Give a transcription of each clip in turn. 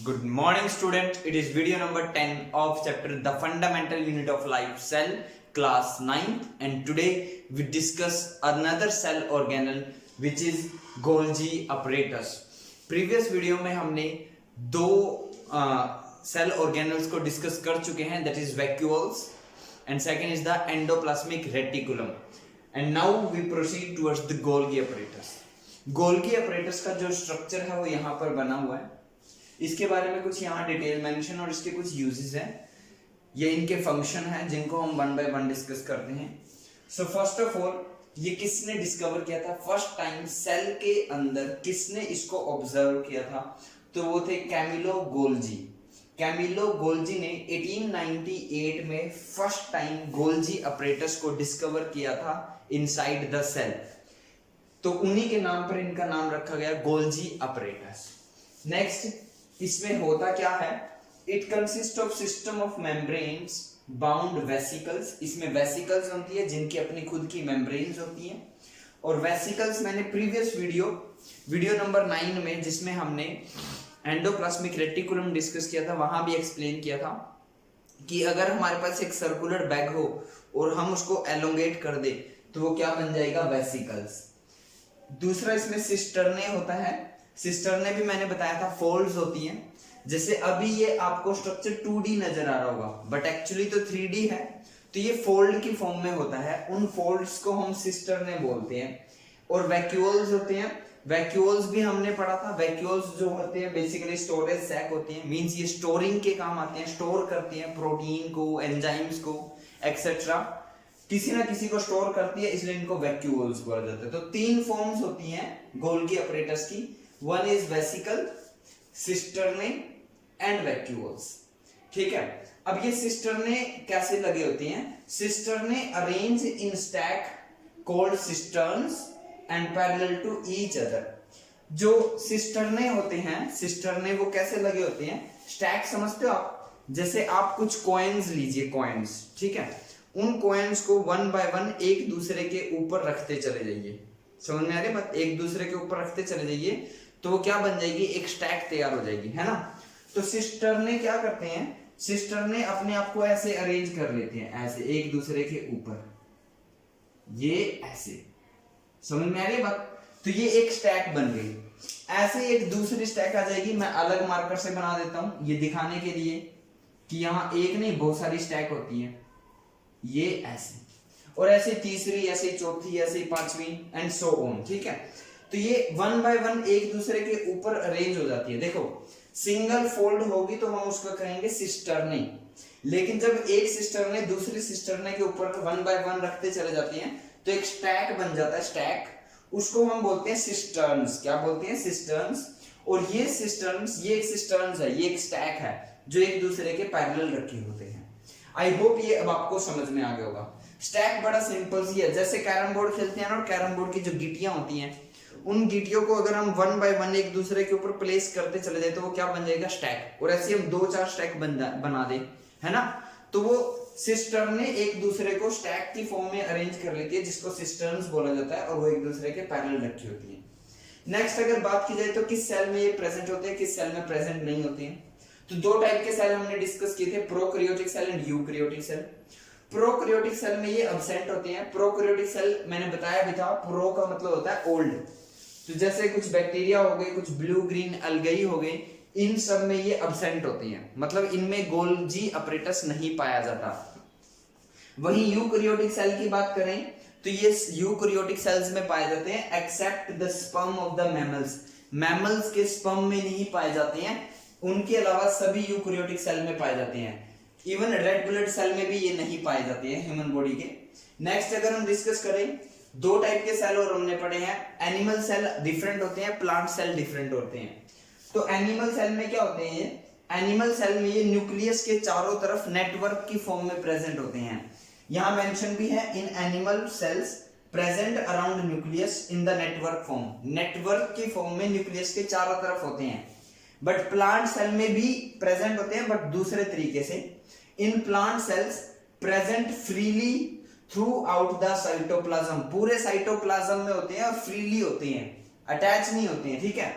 Good morning, student. It is video number 10 of chapter The Fundamental Unit of Life Cell, class 9th, and today we discuss another cell organelle which is Golgi apparatus. Previous video में हमने दो cell organelles को discuss कर चुके हैं, that is vacuoles and second is the endoplasmic reticulum. And now we proceed towards the Golgi apparatus. Golgi apparatus का जो structure है वो यहाँ पर बना हुआ है. इसके बारे में कुछ यहाँ डिटेल मेंशन और इसके कुछ यूजेस हैं, ये इनके फंक्शन हैं जिनको हम वन बाय वन डिस्कस करते हैं. सो फर्स्ट ऑफ ऑल ये किसने डिस्कवर किया था? फर्स्ट टाइम सेल के अंदर किसने इसको ऑब्जर्व किया था? तो वो थे कैमिलो गोल्जी. कैमिलो गोल्जी ने 1898 में फर्स्ट टाइम गोल्जी apparatus को डिस्कवर किया था इनसाइड द सेल. तो उन्हीं के नाम पर इनका नाम रखा गया गोल्जी apparatus. नेक्स्ट इसमें होता क्या है? It consist of system of membranes bound vesicles. इसमें वेसिकल्स होती है जिनकी अपनी खुद की मेम्ब्रेन्स होती हैं. और वेसिकल्स मैंने प्रीवियस वीडियो नंबर 9 में जिसमें हमने एंडोप्लाज्मिक रेटिकुलम डिस्कस किया था वहां भी एक्सप्लेन किया था कि अगर हमारे पास एक सर्कुलर बैग हो और हम उसको एलोंगेट कर दे तो वो क्या बन जाएगा? वेसिकल्स. दूसरा इसमें सिस्टर्ने होता है. सिस्टर्ने भी मैंने बताया था फोल्ड्स होती हैं. जैसे अभी ये आपको स्ट्रक्चर 2D नजर आ रहा होगा बट एक्चुअली तो 3D है, तो ये फोल्ड की फॉर्म में होता है. उन फोल्ड्स को हम सिस्टर्ने बोलते हैं. और वैक्यूल्स होते हैं. वैक्यूल्स भी हमने पढ़ा था. वैक्यूल्स जो होते हैं बेसिकली स्टोरेज सैक होते हैं, मींस ये स्टोरिंग के काम आते हैं, स्टोर करती हैं प्रोटीन को, एंजाइम्स को एक्सेट्रा. किसी ना किसी को स्टोर करती है, इसलिए इनको वैक्यूल्स बोला जाता है. तो तीन फॉर्म्स होती हैं गोल्गी apparatus की. One is vesicle, cisterne and vacuoles. ठीक है. अब ये सिस्टर्ने कैसे लगे होते हैं? Cisternae arrange in stack called cisternae and parallel to each other. जो सिस्टर्ने होते हैं, सिस्टर्ने वो कैसे लगे होते हैं? स्टैक समझते हो आप? जैसे आप कुछ कॉइन्स लीजिए, कॉइन्स, ठीक है, उन कॉइन्स को वन बाय वन एक दूसरे के ऊपर रखते चले जाइए. समझ में आ रही बात? एक दूसरे के ऊपर रखते चले जाइए तो वो क्या बन जाएगी? एक स्टैक तैयार हो जाएगी, है ना. तो सिस्टर्ने क्या करते हैं? सिस्टर्ने अपने आप को ऐसे अरेंज कर लेते हैं, ऐसे एक दूसरे के ऊपर, ये ऐसे. समझ में आ रही है बात? तो ये एक स्टैक बन गई. ऐसे एक दूसरी स्टैक आ जाएगी. मैं अलग मार्कर से बना देता हूं ये दिखाने के लिए कि यहाँ एक नहीं बहुत सारी स्टैक होती है. ये ऐसे, और ऐसे तीसरी, ऐसे चौथी, ऐसे पांचवी एंड सो ऑन. ठीक है. तो ये वन बाय वन एक दूसरे के ऊपर अरेंज हो जाती है. देखो सिंगल फोल्ड होगी तो हम उसको कहेंगे सिस्टर्ने. लेकिन जब एक सिस्टर्ने दूसरी सिस्टर्ने के ऊपर वन बाय वन रखते चले जाती हैं तो एक स्टैक बन जाता है. स्टैक, उसको हम बोलते हैं सिस्टर्न्स. क्या बोलते हैं? सिस्टर्न्स. और ये सिस्टर्न्स, ये एक सिस्टर्न्स है, ये एक स्टैक है जो एक दूसरे के पैरेलल रखे होते हैं. आई होप ये अब आपको समझ में आ गया होगा. स्टैक बड़ा सिंपल सी है. जैसे कैरम बोर्ड खेलते हैं ना, और कैरम बोर्ड की जो गिटियां होती हैं, उन गिटियों को अगर हम वन बाय वन एक दूसरे के ऊपर प्लेस करते चले जाए तो वो क्या बन जाएगा? स्टैक. और ऐसे हम 2-4 स्टैक बना दे, है ना, तो वो सिस्टर्ने एक दूसरे को स्टैक की फॉर्म में अरेंज कर लेती है जिसको सिस्टर्न्स बोला जाता है, और वो एक दूसरे के पैरेलल रखी होती है. नेक्स्ट अगर बात की जाए तो किस सेल में ये प्रेजेंट होते हैं, किस सेल में प्रेजेंट नहीं होते हैं, तो दो टाइप के सेल हमने डिस्कस किए थे, prokaryotic cell and eukaryotic cell. Prokaryotic cell में ये अब्सेंट होते हैं. प्रोकैरियोटिक सेल मैंने बताया भी था, प्रो का मतलब होता है ओल्ड. तो जैसे कुछ बैक्टीरिया हो गए, कुछ ब्लू ग्रीन अलगई हो गए, इन सब में ये अब्सेंट होती हैं, मतलब इनमें गोल्जी apparatus नहीं पाया जाता. वहीं यूकैरियोटिक सेल की बात करें तो ये यूकैरियोटिक सेल्स में पाए जाते हैं except the sperm of the mammals. Mammals के स्पर्म में नहीं पाए जाते हैं, उनके अलावा सभी यूकैरियोटिक सेल में पाए जाते हैं. इवन रेड ब्लड सेल में भी ये नहीं पाए जाते हैं ह्यूमन बॉडी के. नेक्स्ट अगर हम डिस्कस करें, दो टाइप के सेल और हमने पढ़े हैं. एनिमल सेल डिफरेंट होते हैं, प्लांट सेल डिफरेंट होते हैं. तो एनिमल सेल में क्या होते हैं? एनिमल सेल में ये न्यूक्लियस के चारों तरफ नेटवर्क की फॉर्म में प्रेजेंट होते हैं. यहां मेंशन भी है, in animal cells present around nucleus in the network form. Network की फॉर्म में न्यूक्लियस के चारों तरफ होते हैं. बट प्लांट सेल में भी प्रेजेंट होते हैं, बट दूसरे तरीके से. In plant cells present freely through out the cytoplasm. पूरे साइटोप्लाज्म में होते हैं और फ्रीली होते हैं, अटैच नहीं होते हैं. ठीक है.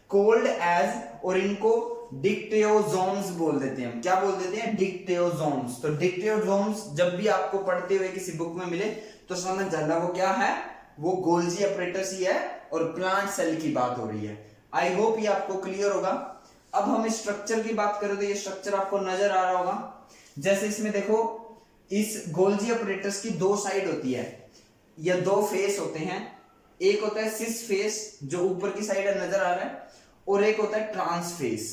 कोल्ड एज, और इनको डिक्टेओसोम्स बोल देते हैं हम। क्या बोल देते हैं? डिक्टेओसोम्स। तो डिक्टेओसोम्स जब भी आपको पढ़ते हुए किसी बुक में मिले तो समझ जाना वो क्या है, वो गोल्जी अपरेटस ही है और प्लांट सेल की बात हो रही है। आई होप ये आपको क्लियर होगा। अब हम स्ट्रक्चर की बात करें तो ये स्ट्रक्चर आपको नजर आ रहा होगा। जैसे इसमें देखो, इस गोल्जी अपरेटस की दो साइड होती है या दो फेस होते हैं। एक होता है सिस फेस जो ऊपर की साइड नजर आ रहा है, और एक होता है ट्रांस फेस।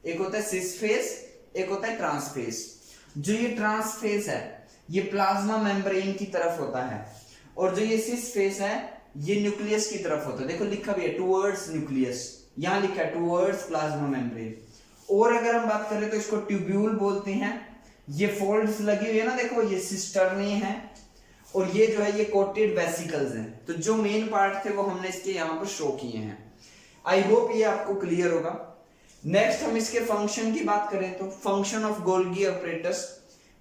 एक होता है सिस फेस, एक होता है ट्रांस फेस। जो ये ट्रांस फेस है ये प्लाज्मा मेम्ब्रेन की तरफ होता है, और जो ये सिस फेस है ये न्यूक्लियस की तरफ होता है। देखो लिखा भी है टुवर्ड्स न्यूक्लियस, यहां लिखा है टुवर्ड्स प्लाज्मा मेम्ब्रेन। और अगर हम बात करें तो इसको ट्यूब्यूल बोलते हैं। ये फोल्ड्स लगी हुई है ना, देखो ये सिस्टर्नी है, और ये जो है ये कोटेड वेसिकल्स हैं। तो जो मेन पार्ट थे वो हमने इसके यहाँ पर शो किए हैं। आई होप ये आपको क्लियर होगा। नेक्स्ट हम इसके फंक्शन की बात करें तो फंक्शन ऑफ गोल्गी अपरेटस।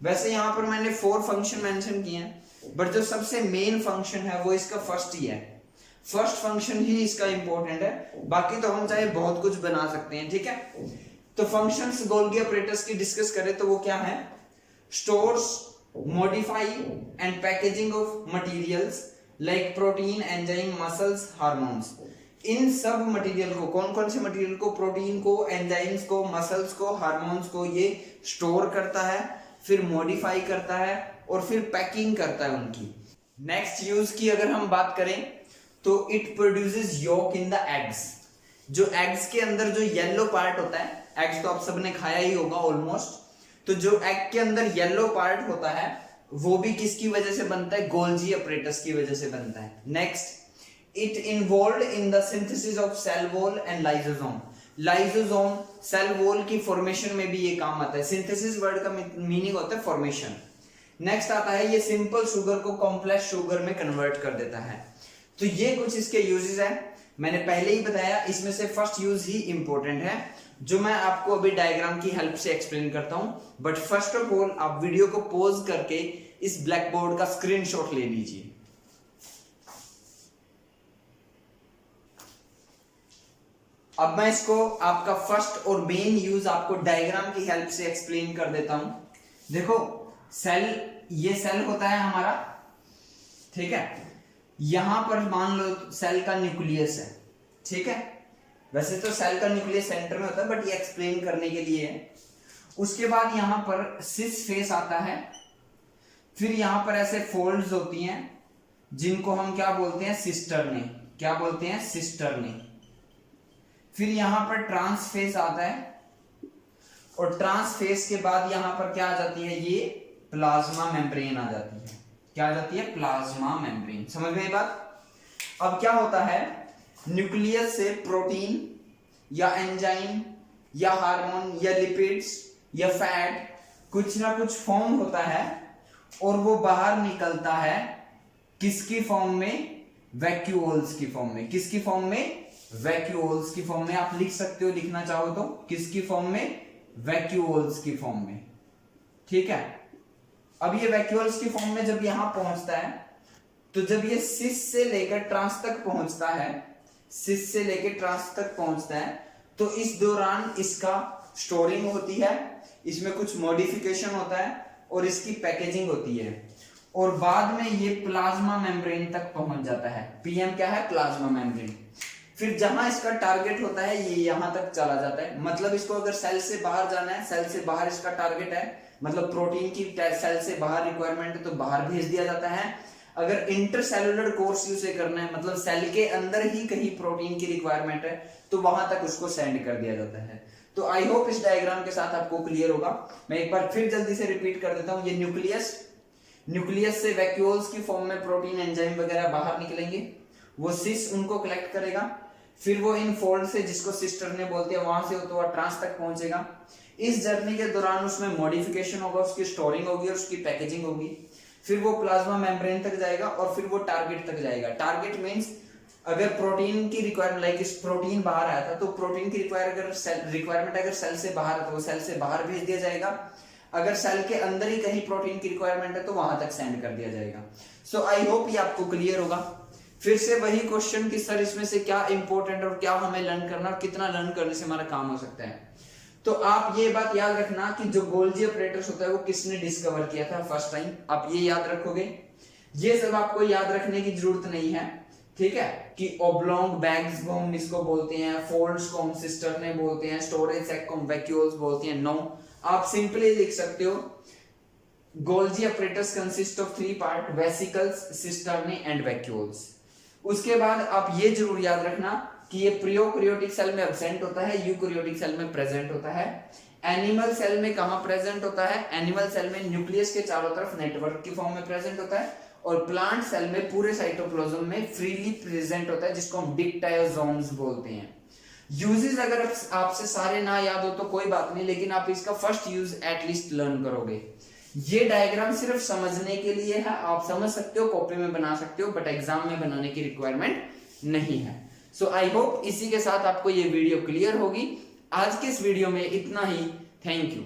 वैसे यहाँ पर मैंने 4 फंक्शन मेंशन किए हैं, बट जो सबसे मेन फंक्शन है वो इसका फर्स्ट ही है। फर्स्ट फंक्शन ही इसका इंपॉर्टेंट है, बाकी तो हम चाहे बहुत कुछ बना सकते हैं, ठीक है। तो फंक्शंस गोल्गी अपरेटस की डिस्कस करें तो वो क्या है? Stores, modify and packaging of materials like protein, enzyme, muscles, hormones। इन सब मटेरियल को, कौन कौन से मटेरियल को? प्रोटीन को, एंजाइम्स को, मसल्स को, हार्मोन्स को ये स्टोर करता है, फिर मॉडिफाई करता है और फिर पैकिंग करता है उनकी। नेक्स्ट यूज की अगर हम बात करें तो it produces yolk in the eggs. जो एग्स के अंदर जो येलो पार्ट होता है, एग्स तो आप सबने खाया ही होगा ऑलमोस्ट, तो जो एग के अंदर येलो पार्ट होता है वो भी किसकी वजह से बनता है? गोल्जी अपरेटस की वजह से बनता है। Next, it involved in the synthesis of cell wall and lysosome. Lysosome cell wall की फॉर्मेशन में भी ये काम आता है। सिंथेसिस वर्ड का मीनिंग होता है फॉर्मेशन। नेक्स्ट आता है ये सिंपल शुगर को कॉम्प्लेक्स शुगर में कन्वर्ट कर देता है। तो ये कुछ इसके यूजेस है, मैंने पहले ही बताया। इसमें से फर्स्ट यूज ही इंपॉर्टेंट है, जो मैं आपको अभी डायग्राम की हेल्प से एक्सप्लेन करता हूं। बट फर्स्ट ऑफ ऑल आप वीडियो को पॉज करके इस ब्लैक बोर्ड का स्क्रीनशॉट ले लीजिए। अब मैं इसको आपका फर्स्ट और मेन यूज आपको डायग्राम की हेल्प से एक्सप्लेन कर देता हूं। देखो सेल, ये सेल होता है हमारा, ठीक है। यहां पर मान लो सेल का न्यूक्लियस है, ठीक है। वैसे तो सेल का न्यूक्लियस सेंटर में होता है, बट ये एक्सप्लेन करने के लिए है। उसके बाद यहां पर सिस फेस आता है, फिर यहां पर ऐसे फोल्ड्स होती हैं जिनको हम क्या बोलते हैं? सिस्टर्नी। क्या बोलते हैं? सिस्टर्नी। फिर यहां पर ट्रांस फेस आता है, और ट्रांस फेस के बाद यहां पर क्या आ जाती है? ये प्लाज्मा मेम्ब्रेन आ जाती है। क्या आ जाती है? Plasma membrane. समझ में ये बात? अब क्या होता है, न्यूक्लियस से प्रोटीन या एंजाइम या हार्मोन या लिपिड्स या फैट कुछ ना कुछ फॉर्म होता है, और वो बाहर निकलता है किसकी फॉर्म में? वैक्यूल्स की फॉर्म में। किसकी फॉर्म में? वैक्यूल्स की फॉर्म में। आप लिख सकते हो, लिखना चाहो तो, किसकी फॉर्म में? वैक्यूल्स की फॉर्म में, ठीक है। अब ये वैक्यूल्स की फॉर्म में जब यहां पहुंचता है, तो जब ये सिस से लेकर ट्रांस तक पहुंचता है, सिस से लेकर ट्रांस तक पहुंचता है, तो इस दौरान इसका स्टोरिंग होती है, इसमें कुछ मॉडिफिकेशन होता है और इसकी पैकेजिंग होती है, और बाद में ये प्लाज्मा मेम्ब्रेन तक पहुंच जाता है। पीएम क्या है? Plasma membrane. फिर जहां इसका टारगेट होता है ये यहां तक चला जाता है। मतलब इसको अगर सेल से बाहर जाना है, सेल से बाहर इसका टारगेट है, मतलब प्रोटीन की सेल से बाहर रिक्वायरमेंट है तो बाहर भेज दिया जाता है। अगर इंटरसेलुलर कोर्स यूज करना है, मतलब सेल के अंदर ही कहीं प्रोटीन की रिक्वायरमेंट है, तो वहां तक उसको सेंड कर दिया जाता है। तो आई होप इस डायग्राम के साथ आपको क्लियर होगा। मैं एक बार फिर जल्दी से रिपीट कर देता हूं। ये न्यूक्लियस से वैक्यूल्स की फॉर्म में प्रोटीन, एंजाइम वगैरह बाहर निकलेंगे, वो सिस उनको कलेक्ट करेगा, फिर वो इन फोल्ड से, जिसको सिस्टर ने बोलते हैं, वहां से होता हुआ ट्रांस तक पहुंचेगा। इस जर्नी के दौरान उसमें मॉडिफिकेशन होगा, उसकी स्टोरिंग होगी और उसकी पैकेजिंग होगी। फिर वो प्लाज्मा मेम्ब्रेन तक जाएगा और फिर वो टारगेट तक जाएगा। टारगेट मींस अगर प्रोटीन की रिक्वायरमेंट, लाइक इस प्रोटीन बाहर आया था, तो प्रोटीन की रिक्वायरमेंट अगर सेल से बाहर है तो वो सेल से बाहर भेज दिया जाएगा। अगर सेल के अंदर ही कहीं प्रोटीन की रिक्वायरमेंट है तो वहां तक सेंड कर दिया जाएगा। सो आई होप ये आपको क्लियर होगा। फिर से वही क्वेश्चन कि सर इसमें से क्या इंपॉर्टेंट और क्या हमें लर्न करना और कितना लर्न करने से हमारा काम हो सकता है। तो आप ये बात याद रखना कि जो गोल्जी ऑपरेटर्स होता है वो किसने डिस्कवर किया था फर्स्ट टाइम, आप ये याद रखोगे। ये सब आपको याद रखने की जरूरत नहीं है, ठीक है, कि ओब्लॉन्ग बैग्स को हम इसको बोलते हैं, फोल्ड्स को हम सिस्टर्ने बोलते हैं, स्टोरेज सैक को हम वैक्यूल्स बोलते हैं। नो, आप सिंपली लिख सकते हो Golgi operators consist of 3 part, vesicles, cisternae and vacuoles. उसके बाद आप ये जरूर याद रखना कि ये प्रोकैरियोटिक सेल में एब्सेंट होता है, यूकैरियोटिक सेल में प्रेजेंट होता है। एनिमल सेल में कहां प्रेजेंट होता है? एनिमल सेल में न्यूक्लियस के चारों तरफ नेटवर्क की फॉर्म में प्रेजेंट होता है, और प्लांट सेल में पूरे साइटोप्लाज्म में फ्रीली प्रेजेंट होता है, जिसको हम डिक्टायोसोम्स बोलते हैं। यूजेस अगर आपसे सारे ना याद हो तो कोई बात नहीं, लेकिन आप इसका फर्स्ट यूज एटलीस्ट लर्न करोगे। ये डायग्राम सिर्फ समझने के लिए है, आप समझ सकते हो, कॉपी में बना सकते हो, बट एग्जाम में बनाने की रिक्वायरमेंट नहीं है। सो आई होप इसी के साथ आपको ये वीडियो क्लियर होगी। आज के इस वीडियो में इतना ही। Thank you.